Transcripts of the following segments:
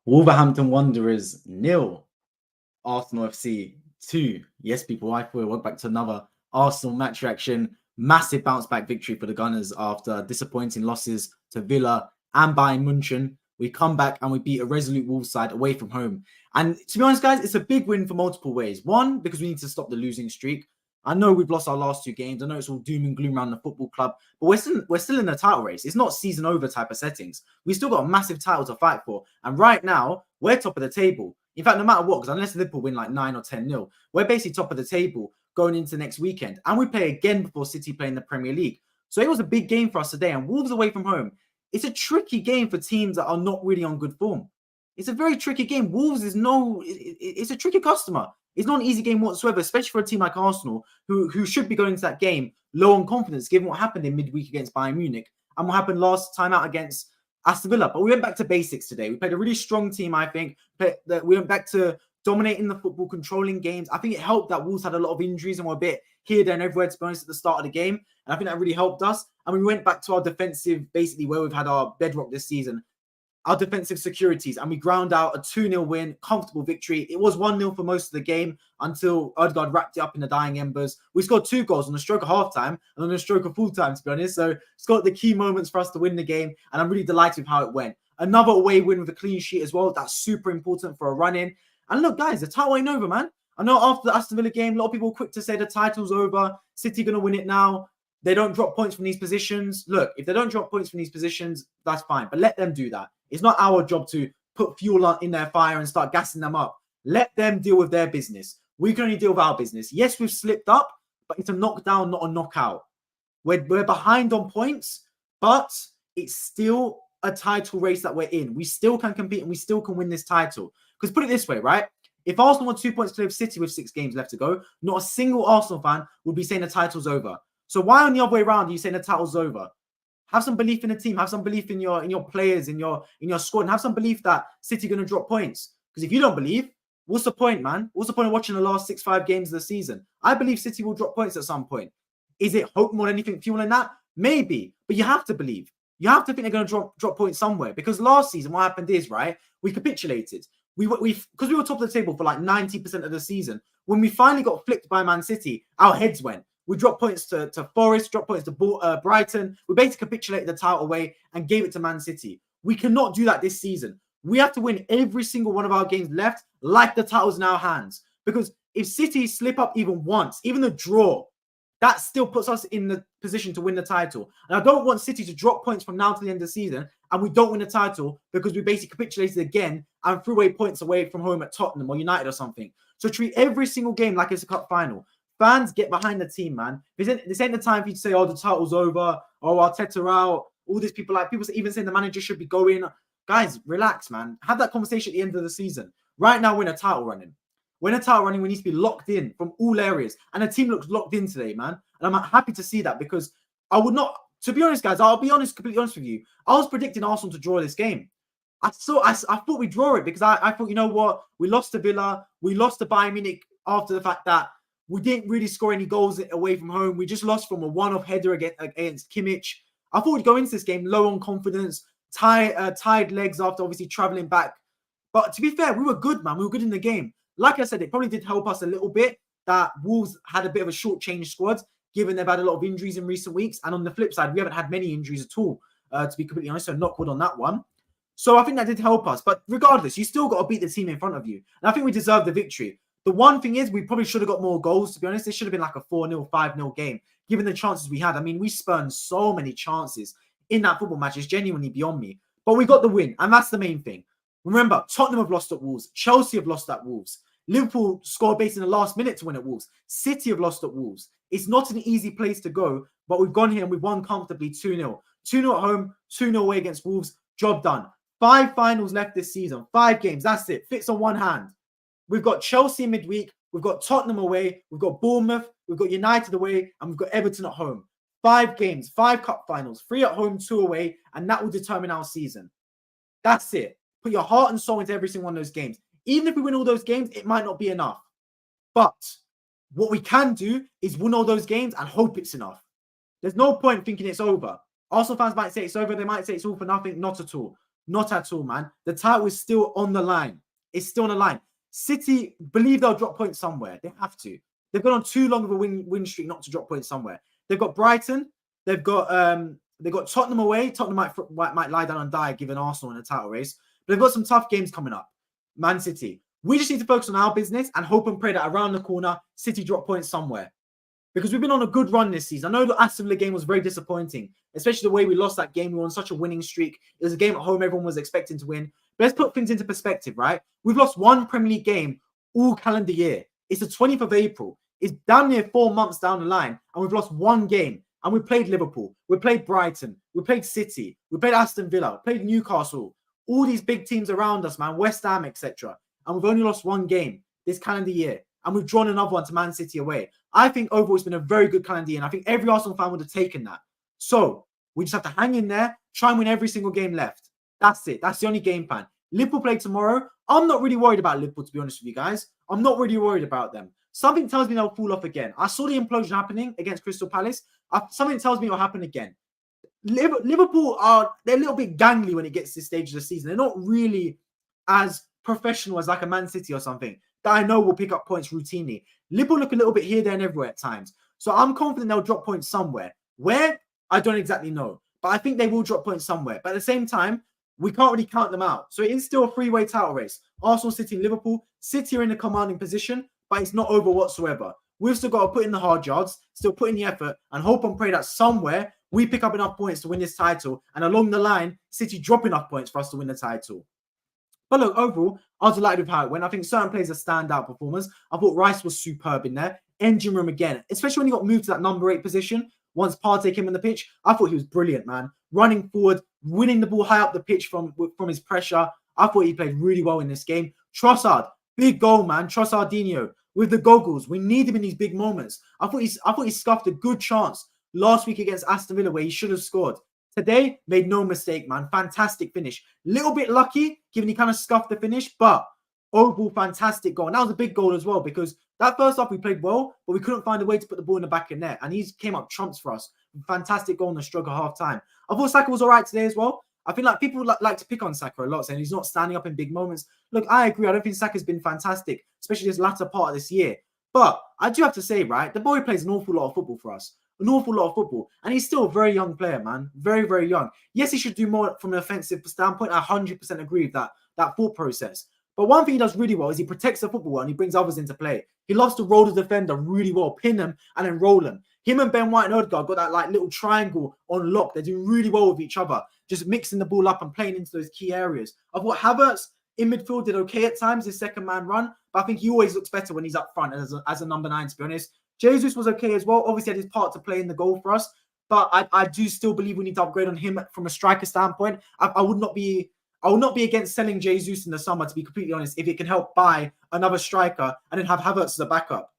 Wolverhampton Wanderers 0, Arsenal FC 2. Yes, people, I thought welcome back to another Arsenal match reaction. Massive bounce back victory for the Gunners after disappointing losses to Villa and Bayern Munchen. We come back and we beat a resolute Wolves side away from home. And to be honest, guys, it's a big win for multiple ways. One, because we need to stop the losing streak. I know we've lost our last two games. I know it's all doom and gloom around the football club, but we're still in the title race. It's not season over type of settings. We still got a massive title to fight for. And right now, we're top of the table. In fact, no matter what, because unless Liverpool win like 9 or 10-0, we're basically top of the table going into next weekend. And we play again before City play in the Premier League. So it was a big game for us today. And Wolves away from home, it's a tricky game for teams that are not really on good form. It's a very tricky game. Wolves is it's a tricky customer. It's not an easy game whatsoever, especially for a team like Arsenal, who should be going into that game low on confidence, given what happened in midweek against Bayern Munich and what happened last time out against Aston Villa. But we went back to basics today. We played a really strong team, I think. We went back to dominating the football, controlling games. I think it helped that Wolves had a lot of injuries and were a bit here, there, and everywhere, to be honest, at the start of the game. And I think that really helped us. And we went back to our defensive, basically where we've had our bedrock this season, our defensive securities, and we ground out a 2-0 win, comfortable victory. It was 1-0 for most of the game until Odegaard wrapped it up in the dying embers. We scored 2 goals on the stroke of half-time and on the stroke of full-time, to be honest. So it's got the key moments for us to win the game, and I'm really delighted with how it went. Another away win with a clean sheet as well. That's super important for a run-in. And look, guys, the title ain't over, man. I know after the Aston Villa game, a lot of people were quick to say the title's over. City going to win it now. They don't drop points from these positions. Look, if they don't drop points from these positions, that's fine. But let them do that. It's not our job to put fuel in their fire and start gassing them up. Let them deal with their business. We can only deal with our business. Yes, we've slipped up, but it's a knockdown, not a knockout. We're behind on points, but it's still a title race that we're in. We still can compete and we still can win this title. Because put it this way, right? If Arsenal were 2 points clear of City with 6 games left to go, not a single Arsenal fan would be saying the title's over. So why on the other way around are you saying the title's over? Have some belief in the team. Have some belief in your players, in your squad, and have some belief that City are going to drop points. Because if you don't believe, what's the point, man? What's the point of watching the last 6-5 games of the season? I believe City will drop points at some point. Is it hope more than anything fueling that? Maybe, but you have to believe. You have to think they're going to drop points somewhere. Because last season, what happened is, right, we capitulated. Because we were top of the table for like 90% of the season. When we finally got flipped by Man City, our heads went. We dropped points to Forest, dropped points to Brighton. We basically capitulated the title away and gave it to Man City. We cannot do that this season. We have to win every single one of our games left like the title's in our hands. Because if City slip up even once, even the draw, that still puts us in the position to win the title. And I don't want City to drop points from now to the end of the season and we don't win the title because we basically capitulated again and threw away points away from home at Tottenham or United or something. So treat every single game like it's a cup final. Fans, get behind the team, man. This ain't the time for you to say, oh, the title's over, oh, Arteta out, all these people even saying the manager should be going. Guys, relax, man. Have that conversation at the end of the season. Right now, we're in a title running. We're in a title running. We need to be locked in from all areas. And the team looks locked in today, man. And I'm happy to see that because I would not, to be honest, guys, I'll be honest, completely honest with you. I was predicting Arsenal to draw this game. I thought we'd draw it because I thought, you know what? We lost to Villa. We lost to Bayern Munich after the fact that we didn't really score any goals away from home. We just lost from a one-off header against Kimmich. I thought we'd go into this game low on confidence, tired legs after obviously traveling back. But to be fair, we were good, man. We were good in the game. Like I said, it probably did help us a little bit that Wolves had a bit of a short-change squad, given they've had a lot of injuries in recent weeks. And on the flip side, we haven't had many injuries at all, to be completely honest. So knock wood on that one. So I think that did help us. But regardless, you still got to beat the team in front of you. And I think we deserve the victory. The one thing is we probably should have got more goals, to be honest. This should have been like a 4-0, 5-0 game, given the chances we had. I mean, we spurned so many chances in that football match. It's genuinely beyond me. But we got the win, and that's the main thing. Remember, Tottenham have lost at Wolves. Chelsea have lost at Wolves. Liverpool scored based in the last minute to win at Wolves. City have lost at Wolves. It's not an easy place to go, but we've gone here and we've won comfortably 2-0. 2-0 at home, 2-0 away against Wolves. Job done. 5 finals left this season. 5 games. That's it. Fits on one hand. We've got Chelsea midweek, we've got Tottenham away, we've got Bournemouth, we've got United away, and we've got Everton at home. 5 games, 5 cup finals, 3 at home, 2 away, and that will determine our season. That's it. Put your heart and soul into every single one of those games. Even if we win all those games, it might not be enough. But what we can do is win all those games and hope it's enough. There's no point thinking it's over. Arsenal fans might say it's over. They might say it's all for nothing. Not at all. Not at all, man. The title is still on the line. It's still on the line. City believe they'll drop points somewhere. They have to. They've gone on too long of a win streak not to drop points somewhere. They've got Brighton. They've got Tottenham away. Tottenham might lie down and die given Arsenal in a title race. But they've got some tough games coming up. Man City. We just need to focus on our business and hope and pray that around the corner, City drop points somewhere. Because we've been on a good run this season. I know the Aston Villa game was very disappointing, especially the way we lost that game. We were on such a winning streak. It was a game at home everyone was expecting to win. But let's put things into perspective, right? We've lost one Premier League game all calendar year. It's the 20th of April. It's damn near 4 months down the line, and we've lost one game. And we played Liverpool. We played Brighton. We played City. We played Aston Villa. We played Newcastle. All these big teams around us, man. West Ham, etc. And we've only lost one game this calendar year. And we've drawn another one to Man City away. I think overall it's been a very good calendar year. And I think every Arsenal fan would have taken that. So we just have to hang in there, try and win every single game left. That's it. That's the only game plan. Liverpool play tomorrow. I'm not really worried about Liverpool, to be honest with you guys. I'm not really worried about them. Something tells me they'll fall off again. I saw the implosion happening against Crystal Palace. Something tells me it'll happen again. Liverpool they're a little bit gangly when it gets to this stage of the season. They're not really as professional as like a Man City or something that I know will pick up points routinely. Liverpool look a little bit here, there, and everywhere at times. So I'm confident they'll drop points somewhere. Where? I don't exactly know. But I think they will drop points somewhere. But at the same time, we can't really count them out. So it is still a three-way title race. Arsenal, City, and Liverpool. City are in a commanding position, but it's not over whatsoever. We've still got to put in the hard yards, still put in the effort, and hope and pray that somewhere we pick up enough points to win this title. And along the line, City drop enough points for us to win the title. But look, overall, I was delighted with how it went. I think certain players are standout performers. I thought Rice was superb in there. Engine room again, especially when he got moved to that number 8 position. Once Partey came on the pitch, I thought he was brilliant, man. Running forward, winning the ball high up the pitch from his pressure. I thought he played really well in this game. Trossard, big goal, man. Trossardinho with the goggles. We need him in these big moments. I thought he scuffed a good chance last week against Aston Villa where he should have scored. Today, made no mistake, man. Fantastic finish. Little bit lucky, given he kind of scuffed the finish, but overall, fantastic goal. And that was a big goal as well, because that first half we played well, but we couldn't find a way to put the ball in the back of the net. And he came up trumps for us. Fantastic goal in the stroke of half time. I thought Saka was all right today as well. I feel like people like to pick on Saka a lot, saying he's not standing up in big moments. Look, I agree. I don't think Saka's been fantastic, especially this latter part of this year. But I do have to say, right, the boy plays an awful lot of football for us. An awful lot of football. And he's still a very young player, man. Very, very young. Yes, he should do more from an offensive standpoint. I 100% agree with that thought process. But one thing he does really well is he protects the football and he brings others into play. He loves to roll the defender really well, pin him and then roll him. Him and Ben White and Odegaard got that like little triangle on lock. They're doing really well with each other, just mixing the ball up and playing into those key areas. I thought Havertz in midfield did okay at times, his second man run, but I think he always looks better when he's up front as a number 9, to be honest. Jesus was okay as well. Obviously had his part to play in the goal for us, but I do still believe we need to upgrade on him from a striker standpoint. I would not be against selling Jesus in the summer, to be completely honest, if it can help buy another striker and then have Havertz as a backup,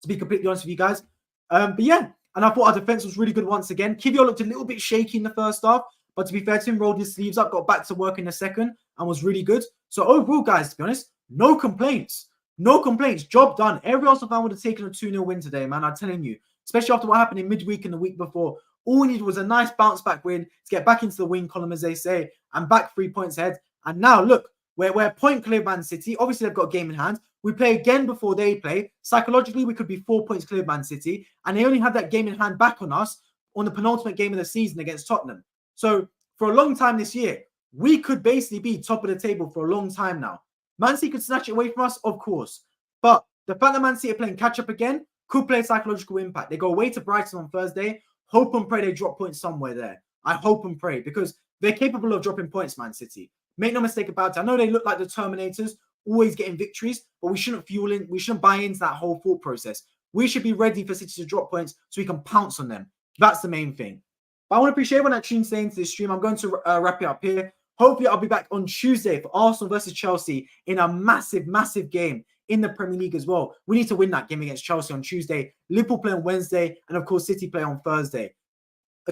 to be completely honest with you guys. But yeah, and I thought our defense was really good once again. Kivior looked a little bit shaky in the first half, but to be fair to him, rolled his sleeves up, got back to work in the second, and was really good. So overall, guys, to be honest, no complaints. No complaints. Job done. Every Arsenal fan would have taken a 2-0 win today, man. I'm telling you. Especially after what happened in midweek and the week before. All we needed was a nice bounce-back win to get back into the win column, as they say, and back 3 points ahead. And now, look, we're point clear of Man City. Obviously, they've got a game in hand. We play again before they play. Psychologically, we could be 4 points clear of Man City. And they only had that game in hand back on us on the penultimate game of the season against Tottenham. So, for a long time this year, we could basically be top of the table for a long time now. Man City could snatch it away from us, of course. But the fact that Man City are playing catch-up again could play a psychological impact. They go away to Brighton on Thursday. Hope and pray they drop points somewhere there. I hope and pray, because they're capable of dropping points, Man City. Make no mistake about it. I know they look like the Terminators, always getting victories, but we shouldn't buy into that whole thought process. We should be ready for City to drop points so we can pounce on them. That's the main thing. But I want to appreciate everyone that tunes into this stream. I'm going to wrap it up here. Hopefully, I'll be back on Tuesday for Arsenal versus Chelsea in a massive, massive game in the Premier League as well. We need to win that game against Chelsea on Tuesday. Liverpool play on Wednesday, and of course, City play on Thursday.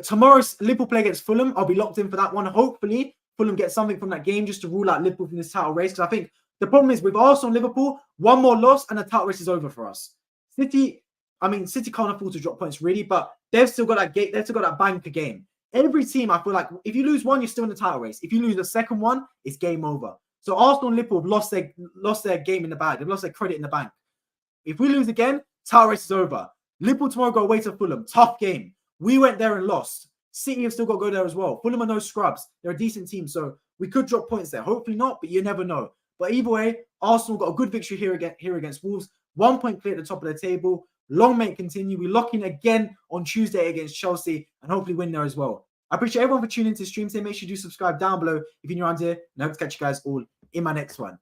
Tomorrow's Liverpool play against Fulham. I'll be locked in for that one. Hopefully, Fulham get something from that game just to rule out Liverpool from this title race. Because I think the problem is with Arsenal and Liverpool, one more loss and the title race is over for us. City can't afford to drop points really, but they've still got that banker game. every team, I feel like if you lose one, you're still in the title race. If you lose the second one, it's game over. So Arsenal and Liverpool have lost their game in the bag. They've lost their credit in the bank. If we lose again, title race is over. Liverpool tomorrow go away to Fulham. Tough game. We went there and lost. City have still got to go there as well. Fulham are no scrubs. They're a decent team, so we could drop points there. Hopefully not, but you never know. But either way, Arsenal got a good victory here against Wolves. 1 point clear at the top of the table. Long may it continue. We lock in again on Tuesday against Chelsea and hopefully win there as well. I appreciate everyone for tuning into the stream today. Make sure you do subscribe down below if you're new around here. And I hope to catch you guys all in my next one.